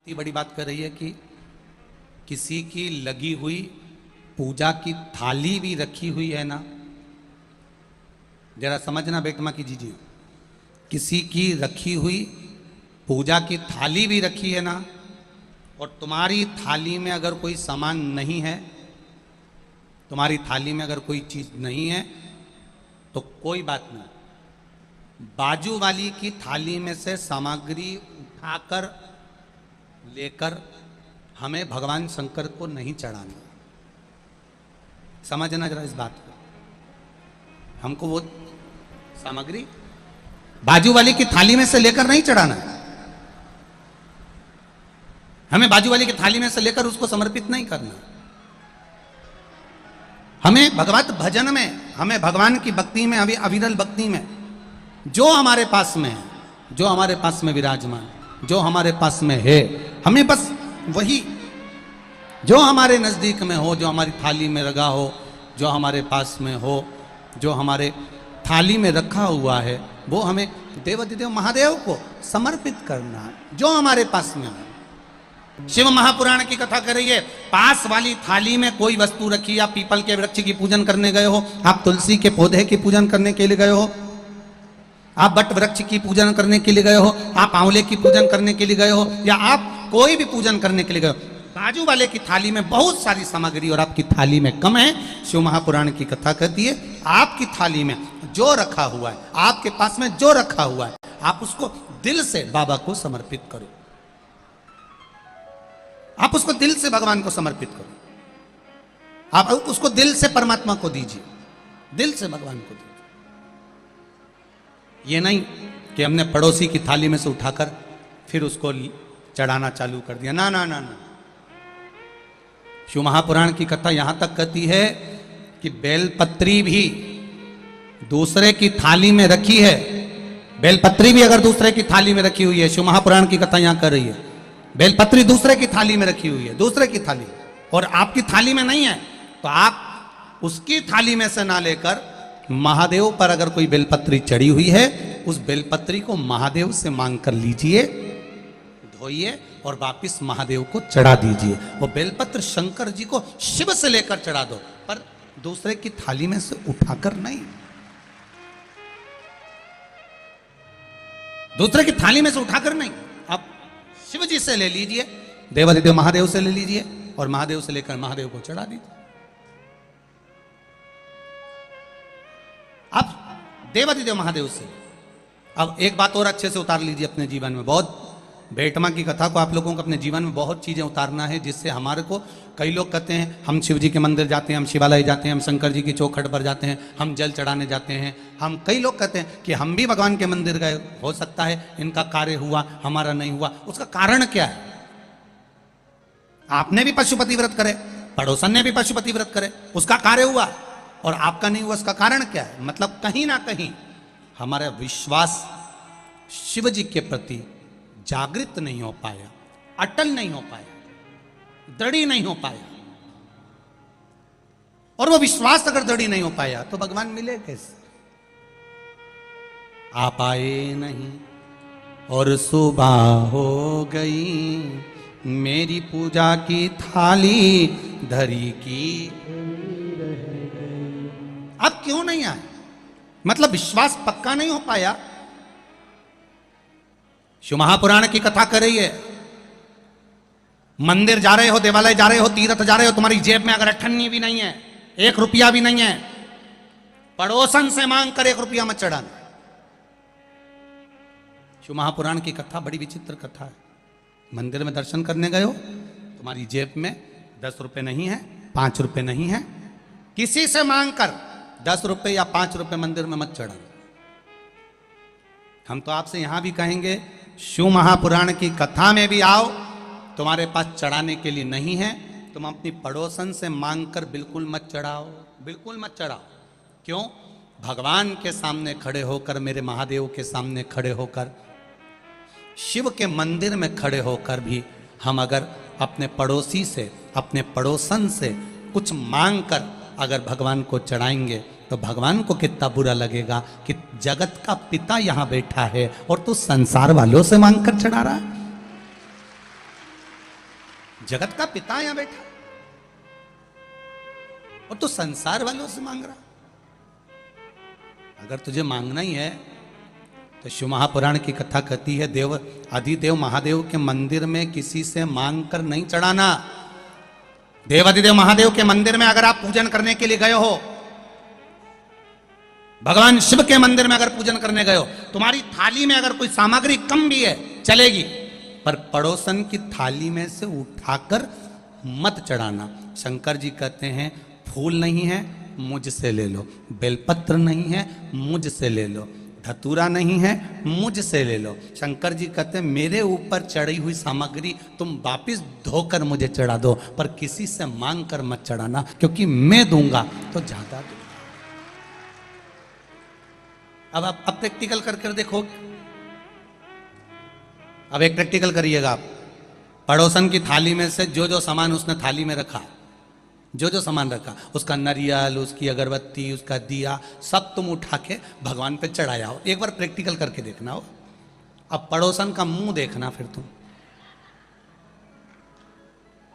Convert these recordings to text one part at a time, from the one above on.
इतनी बड़ी बात कर रही है कि किसी की लगी हुई पूजा की थाली भी रखी हुई है ना, जरा समझना बेटमा कीजिए, किसी की रखी हुई पूजा की थाली भी रखी है ना, और तुम्हारी थाली में अगर कोई सामान नहीं है, तुम्हारी थाली में अगर कोई चीज नहीं है तो कोई बात नहीं, बाजू वाली की थाली में से सामग्री उठाकर लेकर हमें भगवान शंकर को नहीं चढ़ाना। समझना जरा इस बात को, हमको वो सामग्री बाजू वाली की थाली में से लेकर नहीं चढ़ाना है, हमें बाजू वाली की थाली में से लेकर उसको समर्पित नहीं करना। हमें भगवत भजन में, हमें भगवान की भक्ति में, अभी अविरल भक्ति में जो हमारे पास में है, जो हमारे पास में विराजमान, जो हमारे पास में है, हमें बस वही जो हमारे नजदीक में हो, जो हमारी थाली में लगा हो, जो हमारे पास में हो, जो हमारे थाली में रखा हुआ है, वो हमें देवाधिदेव महादेव को समर्पित करना है, जो हमारे पास में हो। शिव महापुराण की कथा कर रही है, पास वाली थाली में कोई वस्तु रखी, आप पीपल के वृक्ष की पूजन करने गए हो, आप तुलसी के पौधे की पूजन करने के लिए गए हो, आप बट वृक्ष की पूजन करने के लिए गए हो, आप आंवले की पूजन करने के लिए गए हो, या आप कोई भी पूजन करने के लिए गए हो, बाजू वाले की थाली में बहुत सारी सामग्री और आपकी थाली में कम है। शिव महापुराण की कथा कहती है, आपकी थाली में जो रखा हुआ है, आपके पास में जो रखा हुआ है, आप उसको दिल से बाबा को समर्पित करो, आप उसको दिल से भगवान को समर्पित करो, आप उसको दिल से परमात्मा को दीजिए, दिल से भगवान को दीजिए। ये नहीं कि हमने पड़ोसी की थाली में से उठाकर फिर उसको चढ़ाना चालू कर दिया, ना ना ना ना। शिव महापुराण की कथा यहां तक कहती है कि बेलपत्री भी दूसरे की थाली में रखी है, बेलपत्री भी अगर दूसरे की थाली में रखी हुई है, शिव महापुराण की कथा यहां कर रही है, बेलपत्री दूसरे की थाली में रखी हुई है, दूसरे की थाली, और आपकी थाली में नहीं है, तो आप उसकी थाली में से ना लेकर महादेव पर अगर कोई बेलपत्री चढ़ी हुई है, उस बेलपत्री को महादेव से मांग कर लीजिए, धोइए और वापिस महादेव को चढ़ा दीजिए। वो बेलपत्र शंकर जी को शिव से लेकर चढ़ा दो, पर दूसरे की थाली में से उठाकर नहीं, दूसरे की थाली में से उठाकर नहीं, आप शिव जी से ले लीजिए, देवाधिदेव महादेव से ले लीजिए, और महादेव से लेकर महादेव को चढ़ा दीजिए। अब देवाधिदेव महादेव से अब एक बात और अच्छे से उतार लीजिए अपने जीवन में। बहुत बेटमा की कथा को आप लोगों को अपने जीवन में बहुत चीजें उतारना है, जिससे हमारे को, कई लोग कहते हैं हम शिव जी के मंदिर जाते हैं, हम शिवालय जाते हैं, हम शंकर जी की चौखट पर जाते हैं, हम जल चढ़ाने जाते हैं, हम कई लोग कहते हैं कि हम भी भगवान के मंदिर गए, हो सकता है इनका कार्य हुआ, हमारा नहीं हुआ। उसका कारण क्या है? आपने भी पशुपति व्रत करे, पड़ोसन ने भी पशुपति व्रत करे, उसका कार्य हुआ और आपका नहीं हुआ, उसका कारण क्या है? मतलब कहीं ना कहीं हमारा विश्वास शिव जी के प्रति जागृत नहीं हो पाया, अटल नहीं हो पाया, दृढ़ नहीं हो पाया। और वो विश्वास अगर दृढ़ नहीं हो पाया तो भगवान मिले कैसे? आप आए नहीं और सुबह हो गई, मेरी पूजा की थाली धरी की। अब क्यों नहीं आए? मतलब विश्वास पक्का नहीं हो पाया। शिव महापुराण की कथा कर रही है, मंदिर जा रहे हो, देवालय जा रहे हो, तीर्थ जा रहे हो, तुम्हारी जेब में अगर अठन्नी भी नहीं है, 1 रुपया भी नहीं है, पड़ोसन से मांग कर 1 रुपया मत चढ़ाना। शिव महापुराण की कथा बड़ी विचित्र कथा है। मंदिर में दर्शन करने गए हो, तुम्हारी जेब में 10 रुपए नहीं है, 5 रुपए नहीं है, किसी से मांग कर 10 रुपए या 5 रुपए मंदिर में मत चढ़ाना। हम तो आपसे यहां भी कहेंगे, शिव महापुराण की कथा में भी आओ, तुम्हारे पास चढ़ाने के लिए नहीं है, तुम अपनी पड़ोसन से मांगकर बिल्कुल मत चढ़ाओ, बिल्कुल मत चढ़ाओ। क्यों? भगवान के सामने खड़े होकर, मेरे महादेव के सामने खड़े होकर, शिव के मंदिर में खड़े होकर भी हम अगर अपने पड़ोसी से, अपने पड़ोसन से कुछ मांग कर अगर भगवान को चढ़ाएंगे तो भगवान को कितना बुरा लगेगा कि जगत का पिता यहां बैठा है और तू संसार वालों से मांग कर चढ़ा रहा है। जगत का पिता यहां बैठा और तू संसार वालों से मांग रहा। अगर तुझे मांगना ही है तो शिव महापुराण की कथा कहती है, देव अधिदेव महादेव के मंदिर में किसी से मांग कर नहीं चढ़ाना। देव अधिदेव महादेव के मंदिर में अगर आप पूजन करने के लिए गए हो, भगवान शिव के मंदिर में अगर पूजन करने गए हो, तुम्हारी थाली में अगर कोई सामग्री कम भी है चलेगी, पर पड़ोसन की थाली में से उठाकर मत चढ़ाना। शंकर जी कहते हैं फूल नहीं है मुझसे ले लो, बेलपत्र नहीं है मुझसे ले लो, धतूरा नहीं है मुझसे ले लो। शंकर जी कहते हैं मेरे ऊपर चढ़ी हुई सामग्री तुम वापिस धोकर मुझे चढ़ा दो, पर किसी से मांग कर मत चढ़ाना, क्योंकि मैं दूंगा तो ज्यादा दूंगा। अब आप प्रैक्टिकल कर देखो। अब एक प्रैक्टिकल करिएगा आप। पड़ोसन की थाली में से जो जो सामान उसने थाली में रखा, जो जो सामान रखा, उसका नारियल, उसकी अगरबत्ती, उसका दिया, सब तुम उठा के भगवान पे चढ़ाया हो। एक बार प्रैक्टिकल करके देखना हो। अब पड़ोसन का मुंह देखना, फिर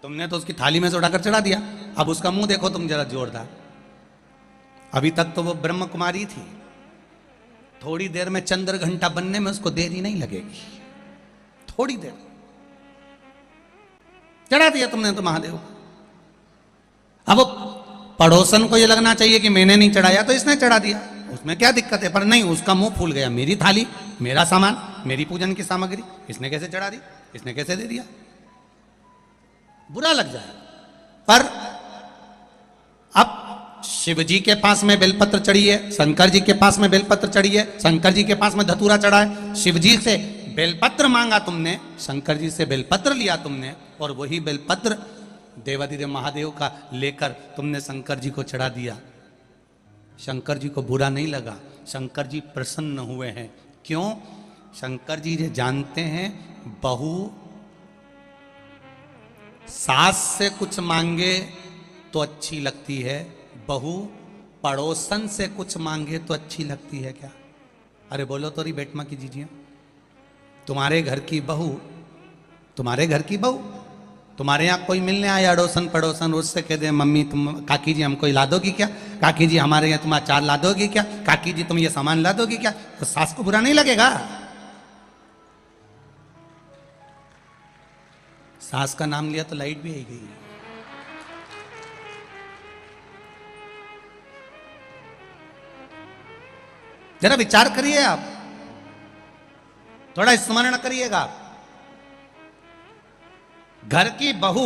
तुमने तो उसकी थाली में से उठाकर चढ़ा दिया, अब उसका मुंह देखो तुम जरा जोरदार। अभी तक तो वो ब्रह्म कुमारी थी, थोड़ी देर में चंद्र घंटा बनने में उसको देरी नहीं लगेगी, थोड़ी देर चढ़ा दिया तुमने तो महादेव। अब पड़ोसन को ये लगना चाहिए कि मैंने नहीं चढ़ाया तो इसने चढ़ा दिया, उसमें क्या दिक्कत है, पर नहीं, उसका मुंह फूल गया। मेरी थाली, मेरा सामान, मेरी पूजन की सामग्री इसने कैसे चढ़ा दी, इसने कैसे दे दिया, बुरा लग जाए। पर अब शिव जी के पास में बेलपत्र चढ़ी है, शंकर जी के पास में बेलपत्र चढ़ी है, शंकर जी के पास में धतूरा चढ़ा है। शिव जी से बेलपत्र मांगा तुमने, शंकर जी से बेलपत्र लिया तुमने, और वही बेलपत्र देवाधिदेव महादेव का लेकर तुमने शंकर जी को चढ़ा दिया। शंकर जी को बुरा नहीं लगा, शंकर जी प्रसन्न हुए हैं। क्यों? शंकर जी ये जानते हैं बहू सास से कुछ मांगे तो अच्छी लगती है, बहू पड़ोसन से कुछ मांगे तो अच्छी लगती है क्या? अरे बोलो तो रही बेटमा की जीजिए। तुम्हारे घर की बहू, तुम्हारे घर की बहू तुम्हारे यहाँ कोई मिलने आया अड़ोसन पड़ोसन, उससे कह दे मम्मी तुम, काकी जी हमको ला दोगी क्या, काकी जी हमारे यहाँ तुम अचार ला दोगी क्या, काकी जी तुम ये सामान ला दोगी क्या, तो सास को बुरा नहीं लगेगा? सास का नाम लिया तो लाइट भी आई गई। जरा विचार करिए आप, थोड़ा स्मरण करिएगा। घर की बहू,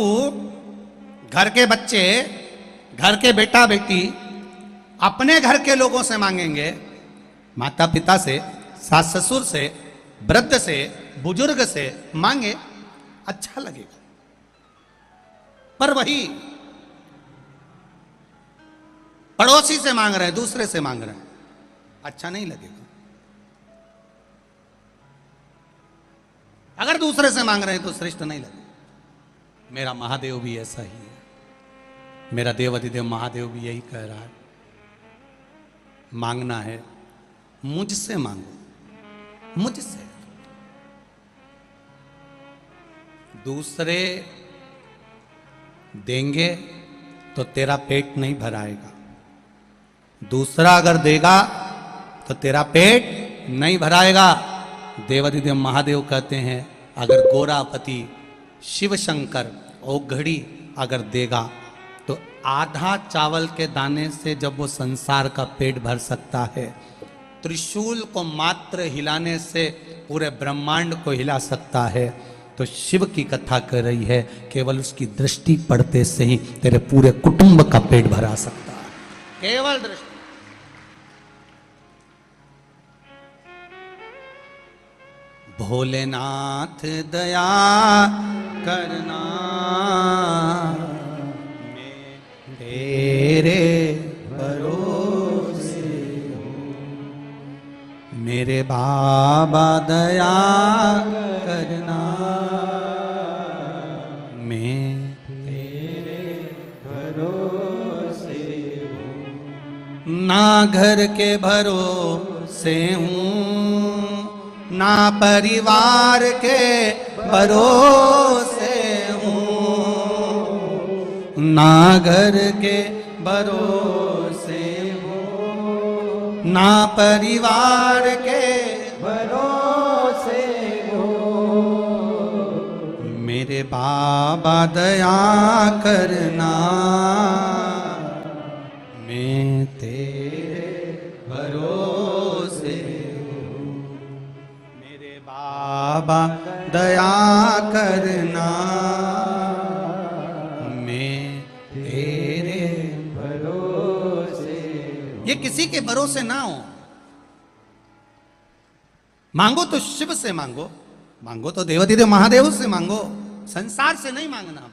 घर के बच्चे, घर के बेटा बेटी अपने घर के लोगों से मांगेंगे, माता पिता से, सास ससुर से, वृद्ध से, बुजुर्ग से मांगे, अच्छा लगेगा। पर वही पड़ोसी से मांग रहे हैं, दूसरे से मांग रहे हैं, अच्छा नहीं लगेगा। अगर दूसरे से मांग रहे हैं तो श्रेष्ठ नहीं लगेगा। मेरा महादेव भी ऐसा ही है, मेरा देवाधिदेव महादेव भी यही कह रहा है, मांगना है मुझसे मांगो, मुझसे। दूसरे देंगे तो तेरा पेट नहीं भराएगा, दूसरा अगर देगा तो तेरा पेट नहीं भराएगा। देवाधिदेव महादेव कहते हैं अगर गोरापति शिव शंकर ओघड़ी अगर देगा तो आधा चावल के दाने से जब वो संसार का पेट भर सकता है, त्रिशूल को मात्र हिलाने से पूरे ब्रह्मांड को हिला सकता है, तो शिव की कथा कर रही है केवल उसकी दृष्टि पड़ते से ही तेरे पूरे कुटुंब का पेट भरा सकता है, केवल दृष्टि। भोलेनाथ दया करना मेरे भरोसे हो, मेरे बाबा दया करना मेरे भरोसे हो। ना घर के भरोसे हूँ, ना परिवार के भरोसे हूँ, ना घर के भरोसे हो, ना परिवार के भरोसे हो। मेरे बाबा दया करना, मैं तेरे भरोसे हूँ। मेरे बाबा दया करना, मैं तेरे भरोसे हो। ये किसी के भरोसे ना हो। मांगो तो शिव से मांगो, मांगो तो देवाधिदेव महादेव से मांगो, संसार से नहीं मांगना।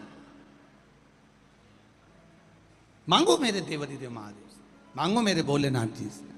मांगो मेरे देवाधिदेव महादेव से, मांगो मेरे भोलेनाथ जी से।